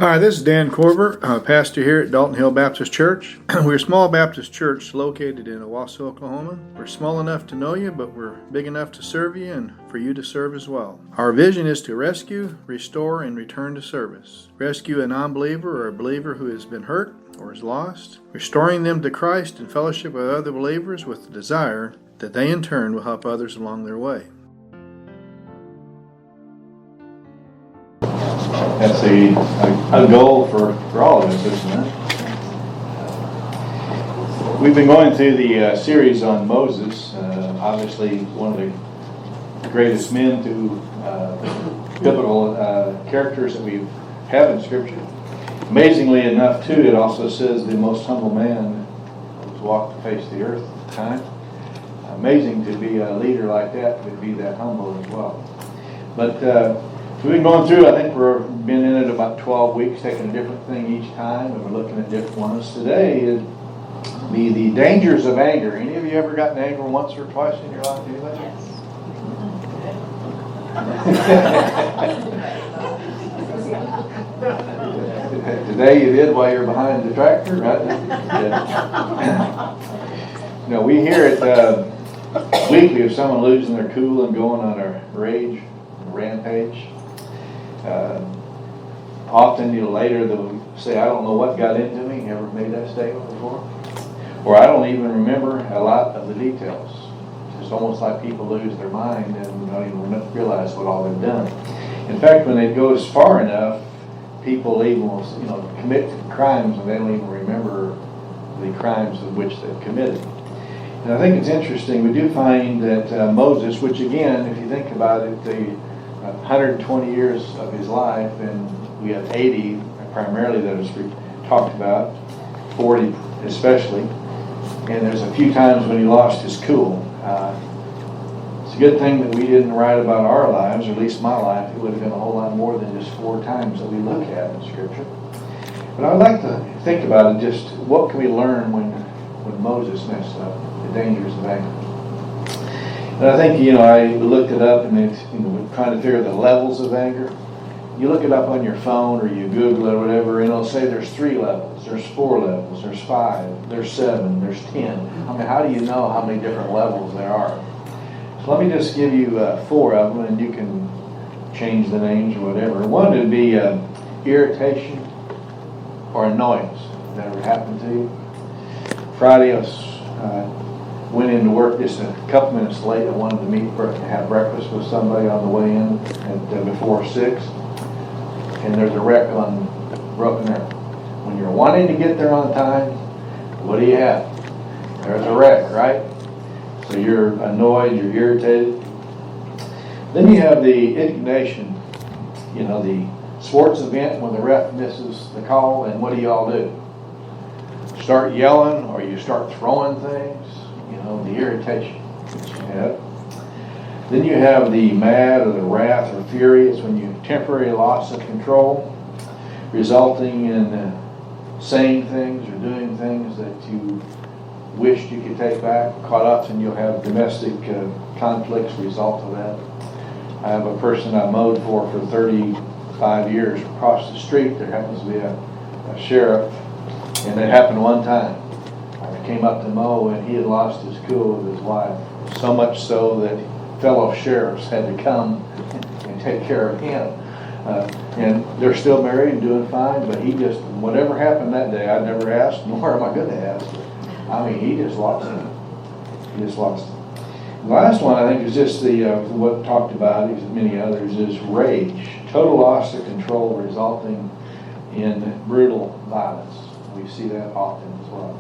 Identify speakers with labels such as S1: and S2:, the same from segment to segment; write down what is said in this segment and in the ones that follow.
S1: Hi, this is Dan Korver, pastor here at Dalton Hill Baptist Church. We're a small Baptist church located in Owasso, Oklahoma. We're small enough to know you, but we're big enough to serve you and for you to serve as well. Our vision is to rescue, restore, and return to service. Rescue a non-believer or a believer who has been hurt or is lost, restoring them to Christ in fellowship with other believers with the desire that they in turn will help others along their way.
S2: That's a goal for all of us, isn't it? We've been going through the series on Moses, obviously one of the greatest men through biblical characters that we have in Scripture. Amazingly enough, too, it also says the most humble man who's walked the face of the earth at the time. Amazing to be a leader like that, to be that humble as well. But we've been going through, I think we've been in it about 12 weeks, taking a different thing each time, and we're looking at different ones. Today is be the dangers of anger. Any of you ever gotten angry once or twice in your life? Anybody? Yes. Today you did while you're behind the tractor, right? Yeah. No, we hear it weekly of someone losing their cool and going on a rampage. Often later they'll say, I don't know what got into me. You ever made that statement before? Or I don't even remember a lot of the details. It's almost like people lose their mind and don't even realize what all they've done. In fact, when it goes far enough, people even will, commit crimes and they don't even remember the crimes of which they've committed. And I think it's interesting. We do find that Moses, which again, if you think about it, the 120 years of his life, and we have 80 primarily that is talked about, 40 especially, and there's a few times when he lost his cool. It's a good thing that we didn't write about our lives, or at least my life. It would have been a whole lot more than just 4 times that we look at in Scripture. But I'd like to think about it, just what can we learn when Moses messed up, the dangers of anger. And I think, I looked it up, and it's, we're trying to figure the levels of anger. You look it up on your phone or you Google it or whatever, and it'll say there's 3 levels, there's 4 levels, there's 5, there's 7, there's 10. I mean, how do you know how many different levels there are? So let me just give you 4 of them, and you can change the names or whatever. One would be irritation or annoyance. That ever happened to you? Friday, I went into work just a couple minutes late. I wanted to have breakfast with somebody on the way in at before 6. And there's a wreck on Broken Arrow. When you're wanting to get there on time, what do you have? There's a wreck, right? So you're annoyed, you're irritated. Then you have the indignation, the sports event when the ref misses the call, and what do y'all do? Start yelling, or you start throwing things, the irritation that you have. Then you have the mad or the wrath or fury. It's when you temporary loss of control, resulting in saying things or doing things that you wished you could take back. Quite often you'll have domestic conflicts result of that. I have a person I mowed for 35 years across the street. There happens to be a sheriff, and it happened one time. I came up to mow, and he had lost his cool with his wife, so much so that fellow sheriffs had to come and take care of him. And they're still married and doing fine, but he just, whatever happened that day, I never asked, nor am I going to ask. I mean, he just lost it. He just lost it. The last one, I think, is just what talked about, as many others, is rage. Total loss of control resulting in brutal violence. We see that often as well.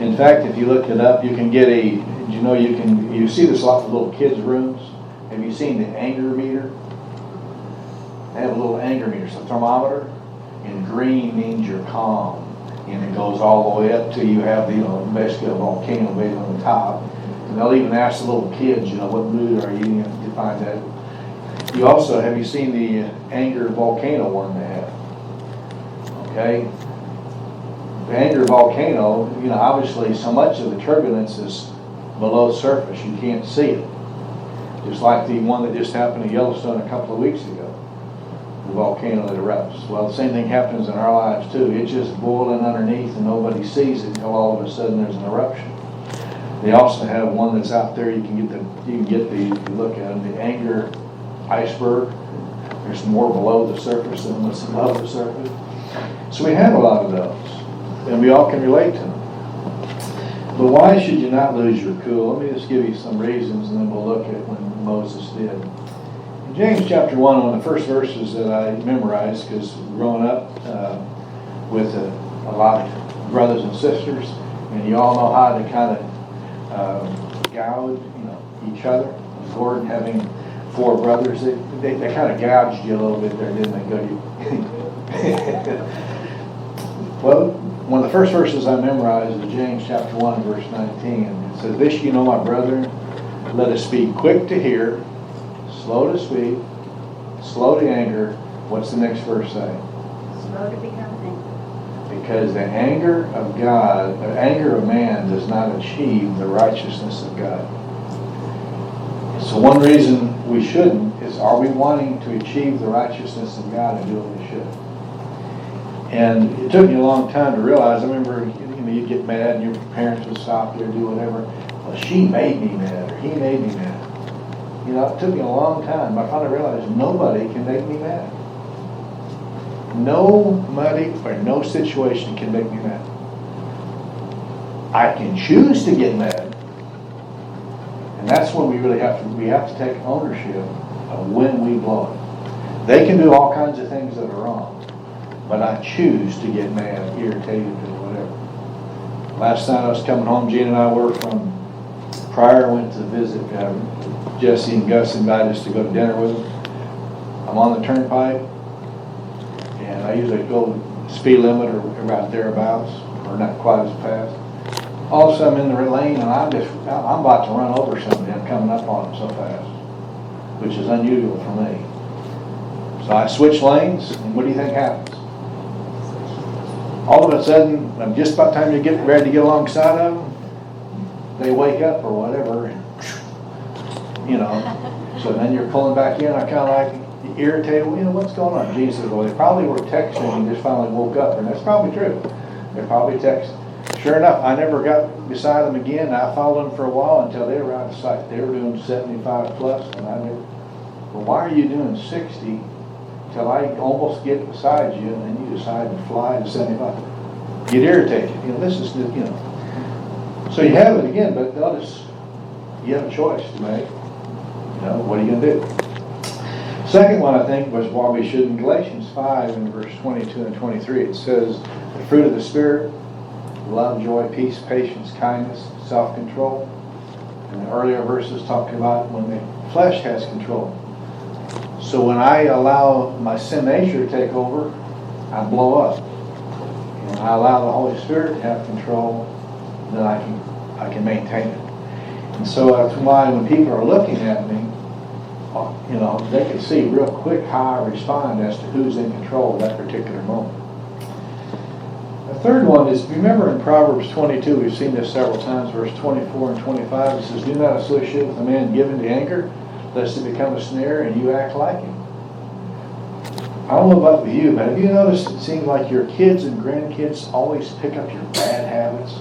S2: In fact, if you look it up, you can get you see this a lot in little kids' rooms. Have you seen the anger meter? They have a little anger meter, it's a thermometer, and green means you're calm, and it goes all the way up till you have basically a volcano based on the top. And they'll even ask the little kids, what mood are you in? You find that. You also, have you seen the anger volcano one they have? Okay. The anger volcano, obviously so much of the turbulence is below surface, you can't see it. Just like the one that just happened in Yellowstone a couple of weeks ago. the volcano that erupts. Well, the same thing happens in our lives too. It's just boiling underneath and nobody sees it until all of a sudden there's an eruption. They also have one that's out there. You can get the, if you look at them, the anger iceberg. There's more below the surface than what's above the surface. So we have a lot of those, and we all can relate to them. But why should you not lose your cool? Let me just give you some reasons, and then we'll look at when Moses did. In James chapter 1, one of the first verses that I memorized, because growing up with a lot of brothers and sisters, and you all know how to kind of gouge, each other. Gordon having 4 brothers, they kind of gouged you a little bit there, didn't they? Well, one of the first verses I memorized is James chapter 1, verse 19. It says, "This you know, my brethren, let us be quick to hear, slow to speak, slow to anger." What's the next verse say?
S3: Slow to become angry.
S2: Because the anger of God, the anger of man does not achieve the righteousness of God. So one reason we shouldn't is, are we wanting to achieve the righteousness of God and do what we should? And it took me a long time to realize. I remember, you'd get mad and your parents would stop you or do whatever. Well, she made me mad or he made me mad. It took me a long time. I finally realized nobody can make me mad. Nobody or no situation can make me mad. I can choose to get mad. And that's when we really have to take ownership of when we blow it. They can do all kinds of things that are wrong, but I choose to get mad, irritated, or whatever. Last night I was coming home, Gene and I were from Pryor, went to visit Jesse and Gus invited us to go to dinner with them. I'm on the turnpike, and I usually go speed limit or about thereabouts, or not quite as fast. All of a sudden I'm in the lane, and I'm about to run over somebody. I'm coming up on them so fast, which is unusual for me. So I switch lanes, and what do you think happens? All of a sudden, just about time you get ready to get alongside of them, they wake up or whatever, and, so then you're pulling back in. I kind of like irritated. Well, what's going on? Jesus says, well, they probably were texting and just finally woke up, and that's probably true. They're probably texting. Sure enough, I never got beside them again. I followed them for a while until they were out of sight. They were doing 75 plus, and I knew, well, why are you doing 60 till I almost get beside you, and then you decide to fly to 75? Get irritated. This is, So you have it again, but notice you have a choice to make. What are you going to do? Second one, I think, was why we should. In Galatians 5 in verse 22 and 23, it says, the fruit of the Spirit, love, joy, peace, patience, kindness, self-control. And the earlier verses talking about when the flesh has control. So when I allow my sin nature to take over, I blow up. And when I allow the Holy Spirit to have control, then I can maintain it. And so that's why when people are looking at me, they can see real quick how I respond as to who's in control at that particular moment. The third one is, remember in Proverbs 22, we've seen this several times, verse 24 and 25, it says, do not associate with a man given to anger, lest it become a snare and you act like him. I don't know about you, but have you noticed it seems like your kids and grandkids always pick up your bad habits?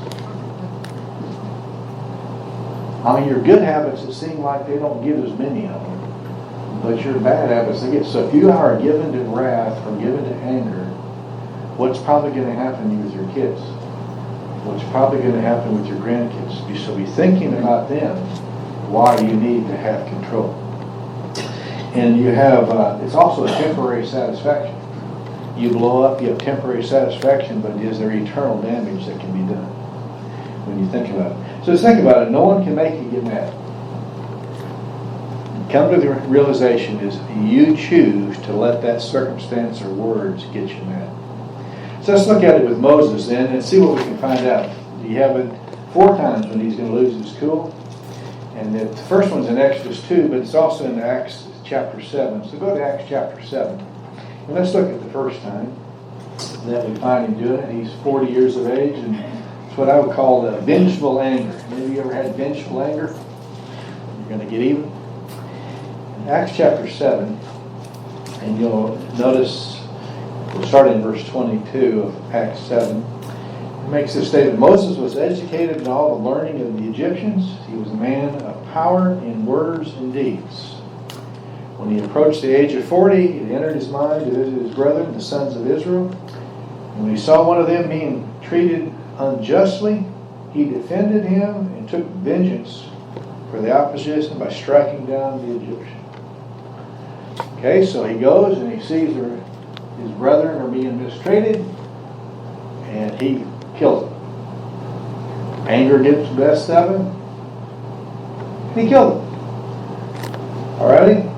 S2: Your good habits, it seems like they don't get as many of them. But your bad habits, they get. So if you are given to wrath or given to anger, what's probably going to happen with your kids? What's probably going to happen with your grandkids? So be thinking about them why you need to have control. And you have, it's also a temporary satisfaction. You blow up, you have temporary satisfaction, but is there eternal damage that can be done when you think about it? So just think about it. No one can make you get mad. Come to the realization is you choose to let that circumstance or words get you mad. So let's look at it with Moses then and see what we can find out. You have it 4 times when he's going to lose his cool. And the first one's in Exodus 2, but it's also in Acts chapter 7. So go to Acts chapter 7. And let's look at the first time that we find him doing it. He's 40 years of age, and it's what I would call the vengeful anger. Maybe you ever had vengeful anger? You're going to get even. In Acts chapter 7, And you'll notice, we'll start in verse 22 of Acts 7. It makes this statement: Moses was educated in all the learning of the Egyptians. He was a man of power in words and deeds. When he approached the age of 40, it entered his mind to visit his brethren, the sons of Israel. And when he saw one of them being treated unjustly, he defended him and took vengeance for the opposition by striking down the Egyptian. Okay, so he goes and he sees his brethren are being mistreated, and he kills them. Anger gets the best of him, and he killed them. Alrighty?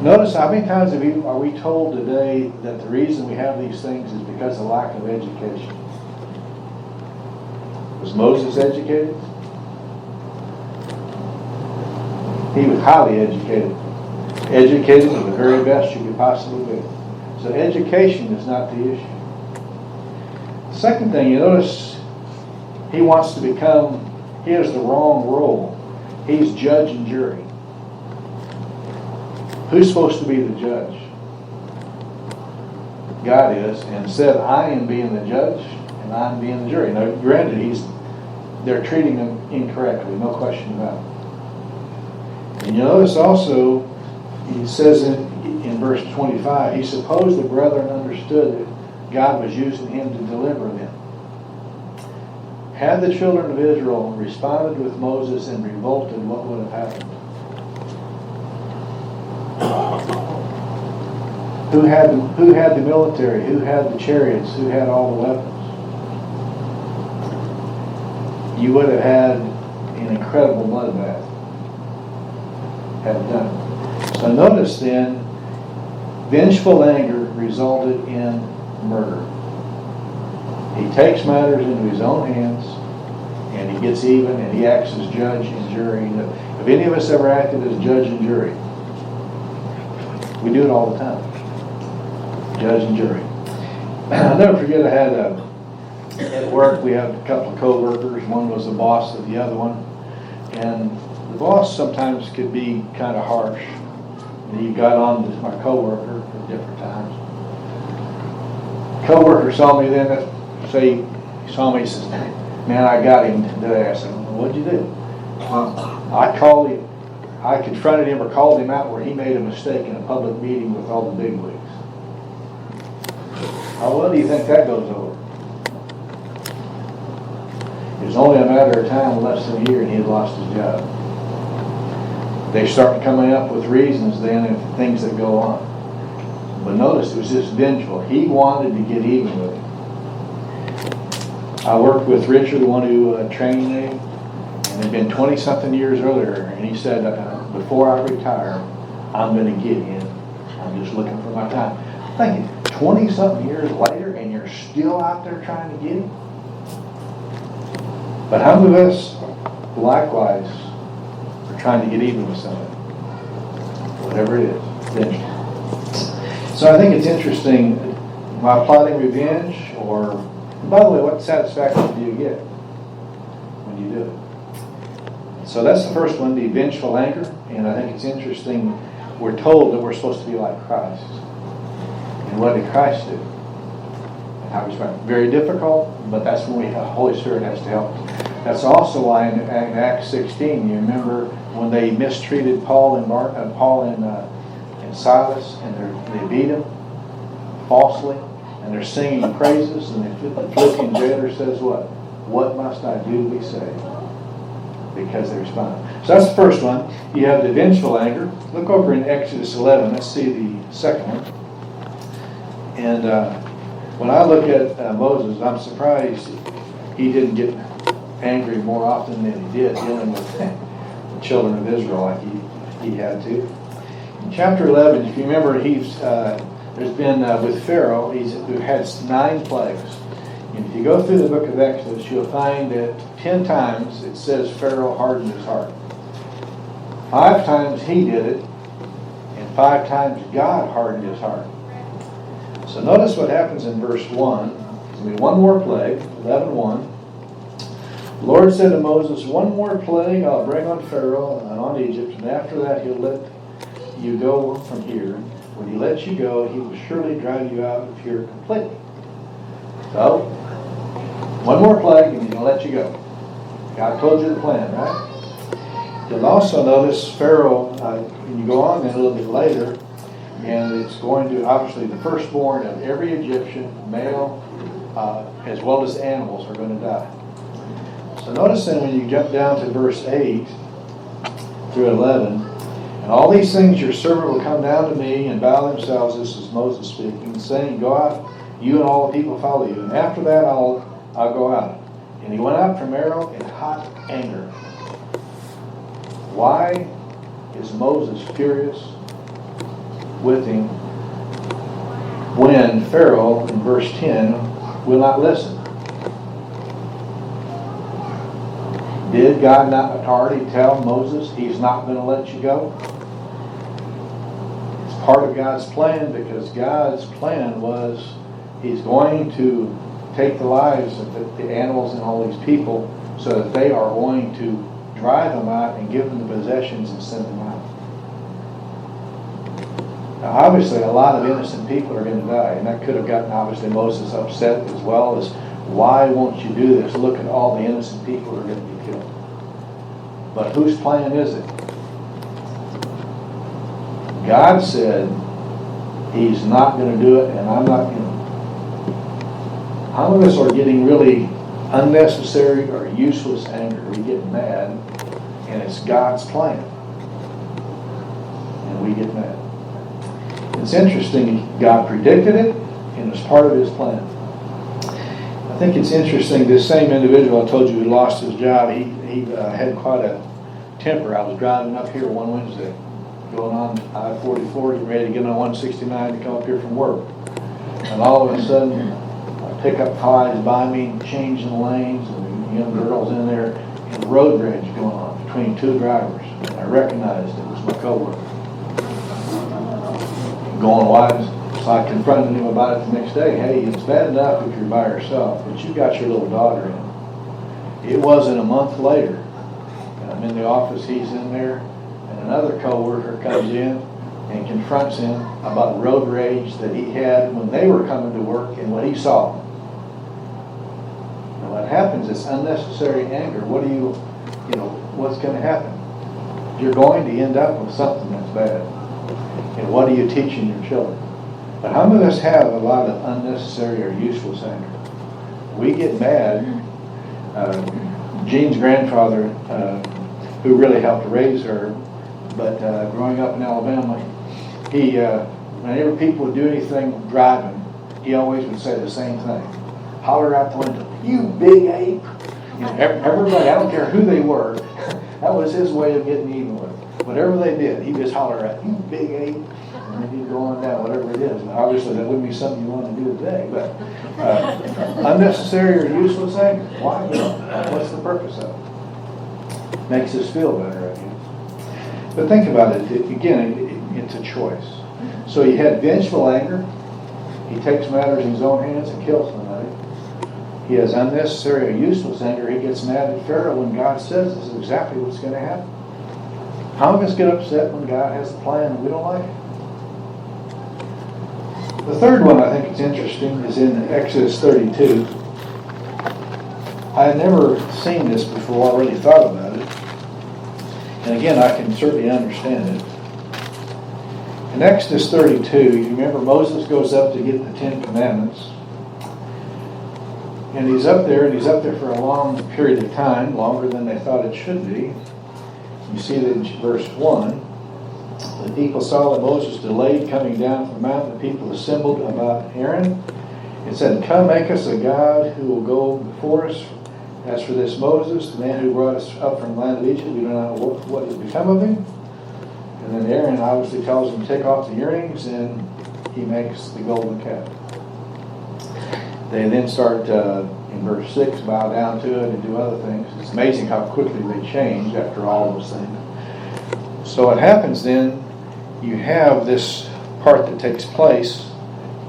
S2: Notice how many times are we told today that the reason we have these things is because of lack of education? Was Moses educated? He was highly educated. Educated to the very best you could possibly be. So education is not the issue. Second thing, you notice he wants to become, he has the wrong role. He's judge and jury. Who's supposed to be the judge? God is, and said, I am being the judge and I'm being the jury. Now, granted, they're treating him incorrectly, no question about it. And you notice also, he says in verse 25, he supposed the brethren understood that God was using him to deliver them. Had the children of Israel responded with Moses and revolted, what would have happened? Who had the military? Who had the chariots? Who had all the weapons? You would have had an incredible bloodbath. Had it done. So notice then, vengeful anger resulted in murder. He takes matters into his own hands, and he gets even, and he acts as judge and jury. Have any of us ever acted as judge and jury? We do it all the time. Judge and jury. I'll never forget, I had at work, we had a couple of co-workers. One was the boss of the other one. And the boss sometimes could be kind of harsh. And he got on to my co-worker at different times. Co-worker saw me then, he saw me, he says, man, I got him today. I said, well, what'd you do? I confronted him or called him out where he made a mistake in a public meeting with all the bigwigs. How well do you think that goes over? It was only a matter of time, less than a year, and he had lost his job. They started coming up with reasons then and things that go on. But notice, it was just vengeful. He wanted to get even with him. I worked with Richard, the one who trained me, and it had been 20-something years earlier, and he said, before I retire, I'm going to get him. I'm just looking for my time. I'm thinking, 20-something years later, and you're still out there trying to get him? But how many of us, likewise, are trying to get even with somebody? Whatever it is, vengeful. So I think it's interesting, am I plotting revenge, or, by the way, what satisfaction do you get when you do it? So that's the first one, the vengeful anger, and I think it's interesting, we're told that we're supposed to be like Christ. And what did Christ do? And how he responded? Very difficult, but that's when the Holy Spirit has to help. That's also why in Acts 16, you remember when they mistreated Paul and Silas, and they beat them falsely, and they're singing praises, and the Philippian jailer says what? What must I do to be saved? Because they responded. So that's the first one. You have the vengeful anger. Look over in Exodus 11. Let's see the second one. And when I look at Moses, I'm surprised he didn't get angry more often than he did dealing with the children of Israel like he had to. In chapter 11, if you remember, there's been with Pharaoh, who had 9 plagues. And if you go through the book of Exodus, you'll find that 10 times it says Pharaoh hardened his heart. 5 times he did it, and 5 times God hardened his heart. So notice what happens in verse 1. There's going to be one more plague, 11:1. The Lord said to Moses, one more plague I'll bring on Pharaoh and on Egypt, and after that he'll let you go from here. when he lets you go, he will surely drive you out of here completely. So, one more plague and he's going to let you go. God told you the plan, right? You'll also notice Pharaoh, when you go on then a little bit later, and it's going to, obviously, the firstborn of every Egyptian, male, as well as animals, are going to die. So notice then when you jump down to verse 8 through 11, and all these things your servant will come down to me and bow themselves, this is Moses speaking, saying, go out, you and all the people follow you. And after that I'll go out. And he went out from Pharaoh in hot anger. Why is Moses furious with him when Pharaoh, in verse 10, will not listen? Did God not already tell Moses he's not going to let you go? It's part of God's plan, because God's plan was he's going to take the lives of the animals and all these people so that they are going to drive them out and give them the possessions and send them out. Now obviously a lot of innocent people are going to die, and that could have gotten obviously Moses upset, as well as, why won't you do this? Look at all the innocent people who are going to be killed. But whose plan is it? God said he's not going to do it, and I'm not going to. How many of us are getting really unnecessary or useless anger? We get mad, and it's God's plan, and we get mad. It's interesting, God predicted it, and it was part of his plan. I think it's interesting, this same individual I told you who lost his job, he had quite a temper. I was driving up here one Wednesday, going on I-44, getting ready to get on 169 to come up here from work. And all of a sudden, a pickup flies by me, changing lanes, and young girls in there, and road rage going on between two drivers. And I recognized it was my coworker. Going wise, so I confronted him about it the next day. Hey, it's bad enough if you're by yourself, but you got your little daughter in. It wasn't a month later, and I'm in the office, he's in there, and another coworker comes in and confronts him about road rage that he had when they were coming to work and what he saw. And what happens is unnecessary anger. What's going to happen? You're going to end up with something that's bad. And what are you teaching your children? But how many of us have a lot of unnecessary or useless anger? We get mad. Jean's grandfather, who really helped raise her, but growing up in Alabama, he, whenever people would do anything driving, he always would say the same thing. Holler out the window, you big ape. Everybody, I don't care who they were, that was his way of getting even with them. Whatever they did, he just holler out, you big ape. And then he'd go on down, whatever it is. And obviously that wouldn't be something you want to do today, but unnecessary or useless anger. Why? What's the purpose of it? Makes us feel better, I guess. But think about it, it's a choice. So he had vengeful anger. He takes matters in his own hands and kills somebody. He has unnecessary or useless anger. He gets mad at Pharaoh when God says this is exactly what's going to happen. How many of us get upset when God has a plan and we don't like it? The third one I think is interesting is in Exodus 32. I had never seen this before, I already thought about it. And again, I can certainly understand it. In Exodus 32, you remember Moses goes up to get the 10 Commandments. And he's up there for a long period of time, longer than they thought it should be. You see that in verse 1. The people saw that Moses delayed coming down from the mountain. The people assembled about Aaron and said, come, make us a god who will go before us. As for this Moses, the man who brought us up from the land of Egypt, we do not know what has become of him. And then Aaron obviously tells him to take off the earrings, and he makes the golden calf. They then start, in verse 6, bow down to it and do other things. It's amazing how quickly they change after all those things. So what happens then, you have this part that takes place,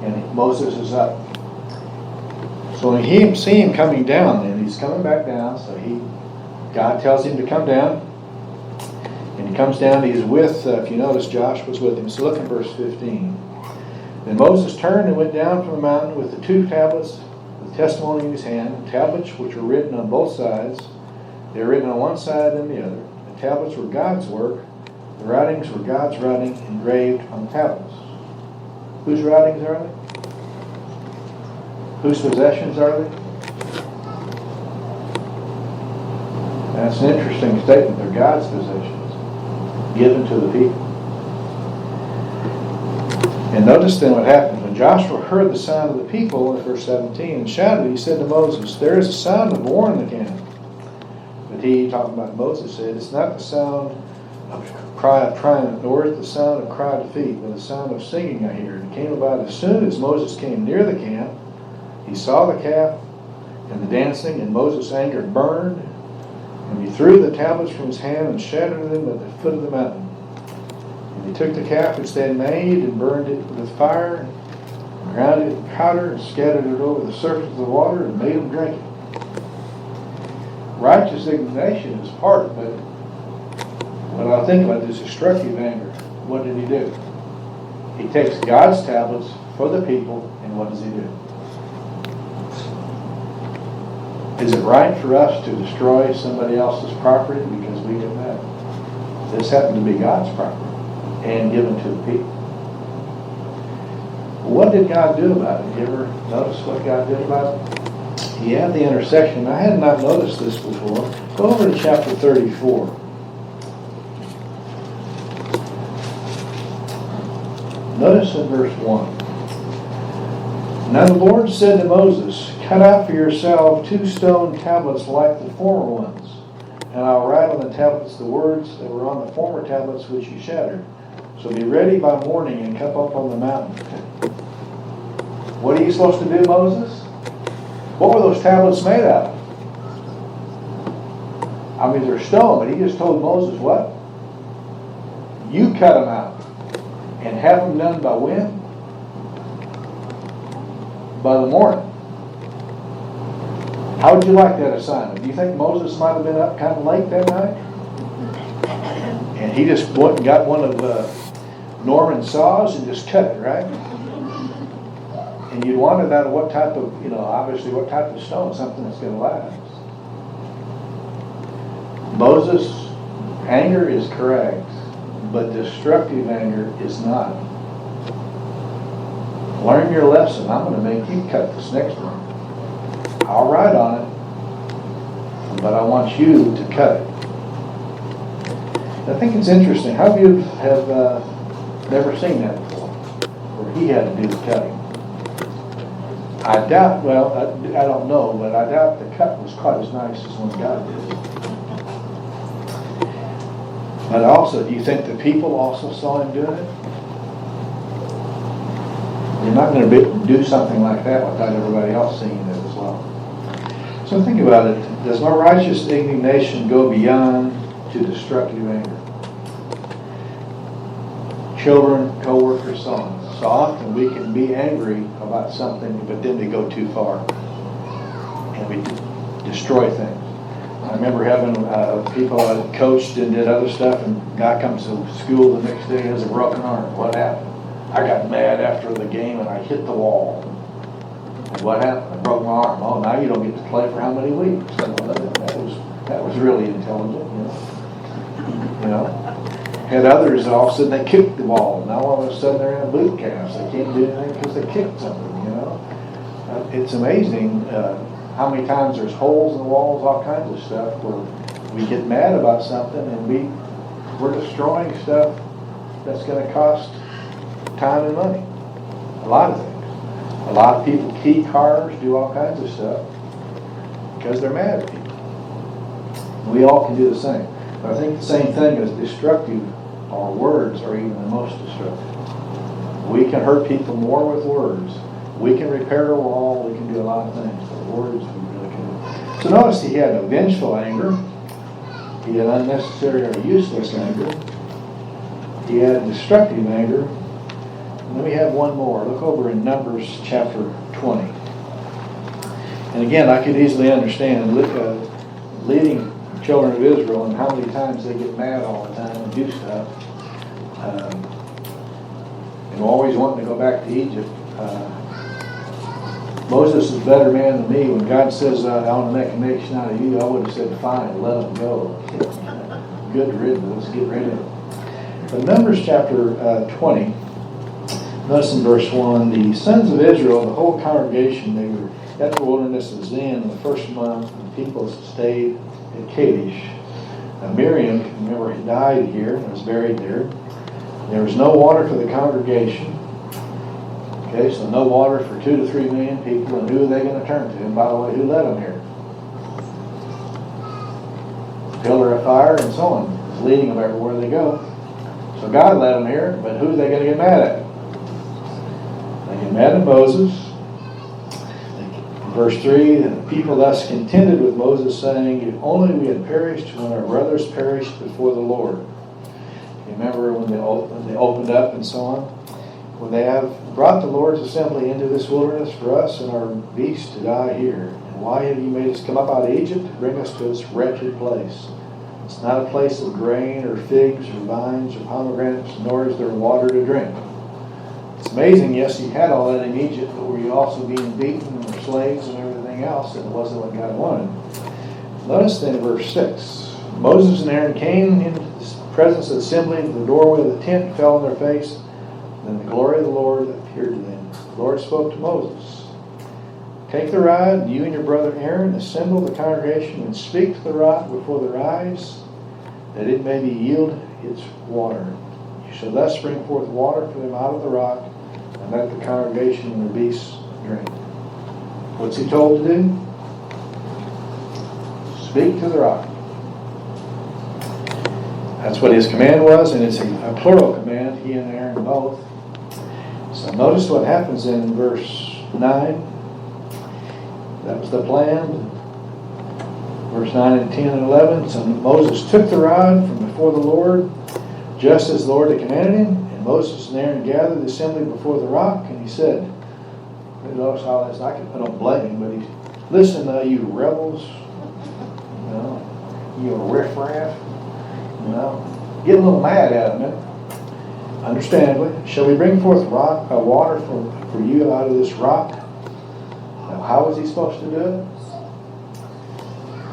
S2: and Moses is up. So when you see him coming down, then he's coming back down. So God tells him to come down. And he comes down, he's with, if you notice, Josh was with him. So look in verse 15. Then Moses turned and went down from the mountain with the 2 tablets, with testimony in his hand, tablets which were written on both sides. They were written on one side and the other. The tablets were God's work. The writings were God's writing engraved on the tablets. Whose writings are they? Whose possessions are they? That's an interesting statement. They're God's possessions, given to the people. And notice then what happens. When Joshua heard the sound of the people, in verse 17, and shouted, he said to Moses, there is a sound of war in the camp. But he, talking about Moses, said, it's not the sound of cry of triumph, nor is it the sound of cry of defeat, but the sound of singing I hear. And it came about as soon as Moses came near the camp, he saw the calf and the dancing, and Moses' anger burned, and he threw the tablets from his hand and shattered them at the foot of the mountain. And he took the calf which they had made and burned it with fire, and ground it in powder, and scattered it over the surface of the water, and made them drink it. Righteous indignation is part, but when I think about this destructive anger, what did he do? He takes God's tablets for the people, and what does he do? Is it right for us to destroy somebody else's property because we get mad? This happened to be God's property and given to the people. What did God do about it? You ever notice what God did about it? He had the intersection. I had not noticed this before. Go over to chapter 34. Notice in verse 1. Now the Lord said to Moses, cut out for yourself 2 stone tablets like the former ones, and I'll write on the tablets the words that were on the former tablets which you shattered. So be ready by morning and come up on the mountain. What are you supposed to do, Moses? What were those tablets made out of? I mean, they're stone, but he just told Moses what? You cut them out and have them done by when? By the morning. How would you like that assignment? Do you think Moses might have been up kind of late that night? And he just went and got one of Norman's saws and just cut it, right? And you'd want it out of what type of, obviously what type of stone, something that's going to last. Moses' anger is correct, but destructive anger is not. Learn your lesson. I'm going to make you cut this next one. I'll write on it, but I want you to cut it. I think it's interesting. How many of you have never seen that before, where he had to do the cutting? I doubt, I don't know, but I doubt the cut was quite as nice as when God did. But also, do you think the people also saw him doing it? You're not going to do something like that without everybody else seeing it as well. So think about it. Does my righteous indignation go beyond to destructive anger? Children, co-workers, so on. So often we can be angry about something, but then we go too far and we destroy things. I remember having people I coached and did other stuff, and a guy comes to school the next day and has a broken arm. What happened? I got mad after the game and I hit the wall. And what happened? I broke my arm. Oh, now you don't get to play for how many weeks? That was really intelligent, you know. Had others, all of a sudden they kicked the ball. Now all of a sudden they're in a boot cast. They can't do anything because they kicked something, you know. It's amazing how many times there's holes in the walls, all kinds of stuff, where we get mad about something and we're destroying stuff that's going to cost time and money. A lot of things. A lot of people key cars, do all kinds of stuff because they're mad at people. We all can do the same. But I think the same thing is destructive. Our words are even the most destructive. We can hurt people more with words. We can repair a wall. We can do a lot of things. But words, we really can. So notice he had a vengeful anger. He had unnecessary or useless anger. He had destructive anger. And then we have one more. Look over in Numbers chapter 20. And again, I could easily understand leading children of Israel and how many times they get mad all the time and do stuff. And always wanting to go back to Egypt. Moses is a better man than me. When God says, I want to make a nation out of you, I would have said, fine, let them go. Good riddance, let's get rid of them. But Numbers chapter 20, notice in verse 1, the sons of Israel, the whole congregation, they were at the wilderness of Zin the first month, and the people stayed at Kadesh. Now Miriam, remember, he died here and was buried there. There was no water for the congregation. Okay, so no water for 2 to 3 million people, and who are they going to turn to? And by the way, who led them here? Pillar of fire and so on, is leading them everywhere they go. So God led them here, but who are they going to get mad at? They get mad at Moses. In verse 3, the people thus contended with Moses, saying, if only we had perished when our brothers perished before the Lord. You remember when they opened up and so on? When they have brought the Lord's assembly into this wilderness for us and our beasts to die here. And why have you made us come up out of Egypt to bring us to this wretched place? It's not a place of grain or figs or vines or pomegranates, nor is there water to drink. It's amazing, yes, you had all that in Egypt, but were you also being beaten and were slaves and everything else, and it wasn't what God wanted. Notice then in verse 6, Moses and Aaron came into the presence of the assembly, into the doorway of the tent, fell on their face. Then the glory of the Lord appeared to them. The Lord spoke to Moses. Take the rod, you and your brother Aaron, assemble the congregation and speak to the rock before their eyes, that it may yield its water. You shall thus bring forth water for them out of the rock, and let the congregation and their beasts drink. What's he told to do? Speak to the rock. That's what his command was, and it's a plural command, he and Aaron both. So notice what happens in verse 9. That was the plan. Verse 9 and 10 and 11. So Moses took the rod from before the Lord, just as the Lord had commanded him. And Moses and Aaron gathered the assembly before the rock, and he said, notice how this, I don't blame him, but he, listen, you rebels, you riffraff, get a little mad at him. Understandably, shall we bring forth water for you out of this rock? Now, how was he supposed to do it?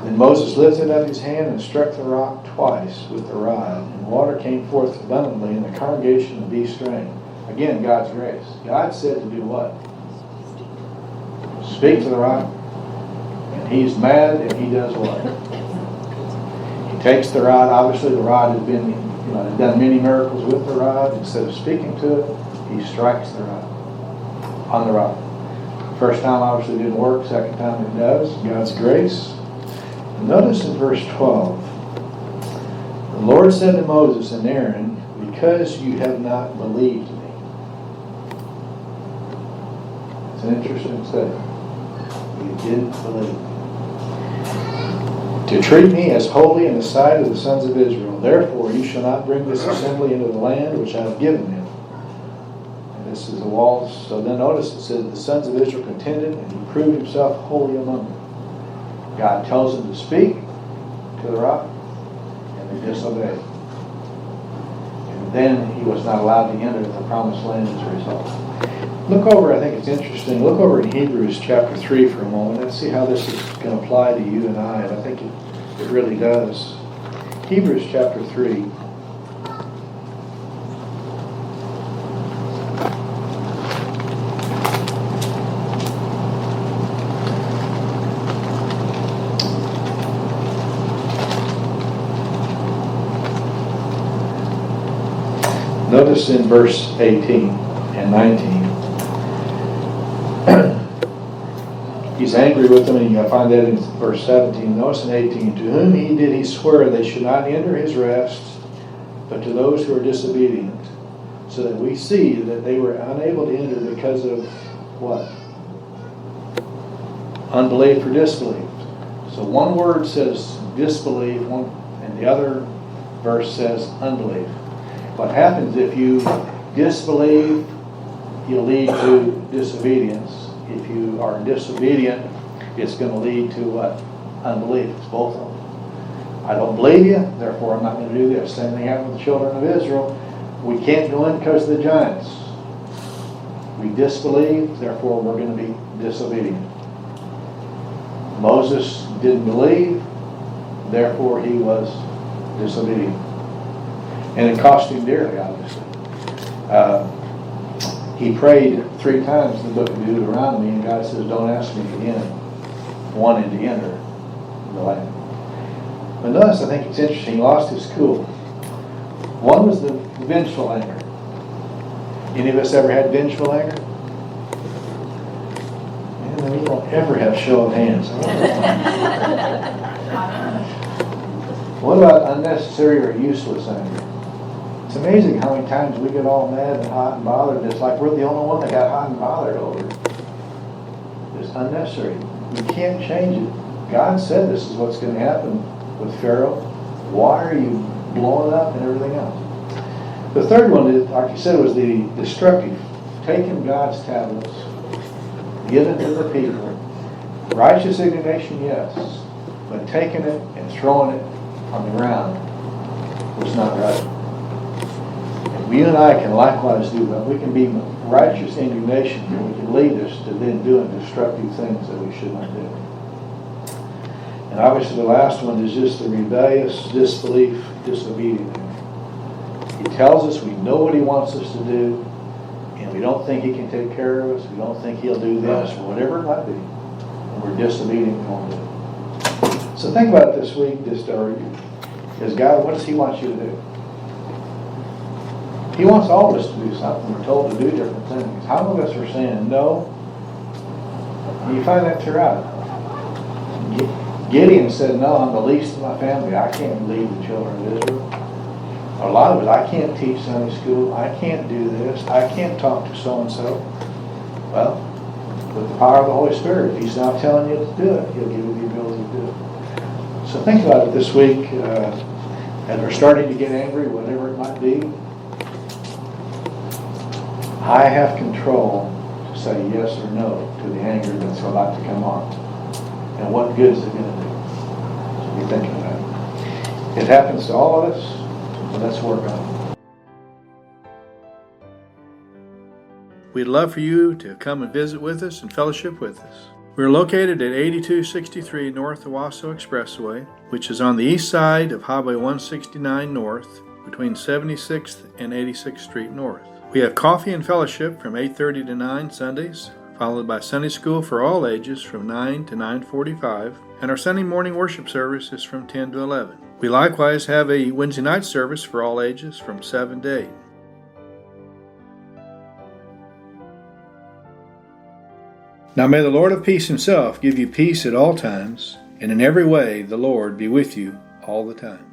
S2: Then Moses lifted up his hand and struck the rock twice with the rod, and water came forth abundantly, and the congregation of beasts drank. Again, God's grace. God said to do what? Speak to the rock, and he's mad, and he does what? He takes the rod. Obviously, the rod has been, had done many miracles with the rod. Instead of speaking to it, he strikes the rod on the rock. First time obviously didn't work. Second time it does. God's grace. And notice in verse 12, the Lord said to Moses and Aaron, because you have not believed me. It's an interesting statement. You didn't believe me. To treat me as holy in the sight of the sons of Israel. Therefore you shall not bring this assembly into the land which I have given them. And this is the walls. So then notice it says the sons of Israel contended, and he proved himself holy among them. God tells them to speak to the rock, and they disobeyed. And then he was not allowed to enter the promised land as a result. Look over, I think it's interesting, look over in Hebrews chapter 3 for a moment. Let's see how this is going to apply to you and I. And I think it really does. Hebrews chapter 3. Notice in verse 18 and 19. He's angry with them, and you find that in verse 17. Notice in 18, to whom did he swear they should not enter his rest, but to those who are disobedient, so that we see that they were unable to enter because of what? Unbelief or disbelief. So one word says disbelief, and the other verse says unbelief. What happens if you disbelieve, you'll lead to disobedience. If you are disobedient, it's going to lead to what? Unbelief. It's both of them. I don't believe you, therefore I'm not going to do this. Same thing happened with the children of Israel. We can't go in because of the giants. We disbelieve, therefore we're going to be disobedient. Moses didn't believe, therefore he was disobedient. And it cost him dearly, obviously. He prayed 3 times in the book of Deuteronomy, and God says, don't ask me again, wanting to enter the land. But notice, I think it's interesting, he lost his cool. One was the vengeful anger. Any of us ever had vengeful anger? Man, we don't ever have show of hands. What about unnecessary or useless anger? It's amazing how many times we get all mad and hot and bothered. It's like we're the only one that got hot and bothered over it. It's unnecessary. You can't change it. God said this is what's going to happen with Pharaoh. Why are you blowing up and everything else? The third one, like you said, was the destructive. Taking God's tablets, giving to the people. Righteous indignation, yes. But taking it and throwing it on the ground was not right. And you and I can likewise do that. We can be righteous indignation, and we can lead us to then doing destructive things that we should not do. And obviously the last one is just the rebellious, disbelief, disobedient. He tells us we know what he wants us to do, and we don't think he can take care of us. We don't think he'll do this, or whatever it might be. And we're disobedient, we won't do it. So think about it this week, is God, what does he want you to do? He wants all of us to do something. We're told to do different things. How many of us are saying no? And you find that throughout. Gideon said, no, I'm the least of my family. I can't lead the children of Israel. A lot of it, I can't teach Sunday school. I can't do this. I can't talk to so-and-so. Well, with the power of the Holy Spirit, if he's not telling you to do it, he'll give you the ability to do it. So think about it this week. As we're starting to get angry, whatever it might be, I have control to say yes or no to the anger that's about to come on. And what good is it going to do? So be thinking about it. It happens to all of us, so let's work on it.
S1: We'd love for you to come and visit with us and fellowship with us. We're located at 8263 North Owasso Expressway, which is on the east side of Highway 169 North, between 76th and 86th Street North. We have coffee and fellowship from 8:30 to 9 Sundays, followed by Sunday school for all ages from 9 to 9:45, and our Sunday morning worship service is from 10 to 11. We likewise have a Wednesday night service for all ages from 7 to 8. Now may the Lord of peace himself give you peace at all times, and in every way the Lord be with you all the time.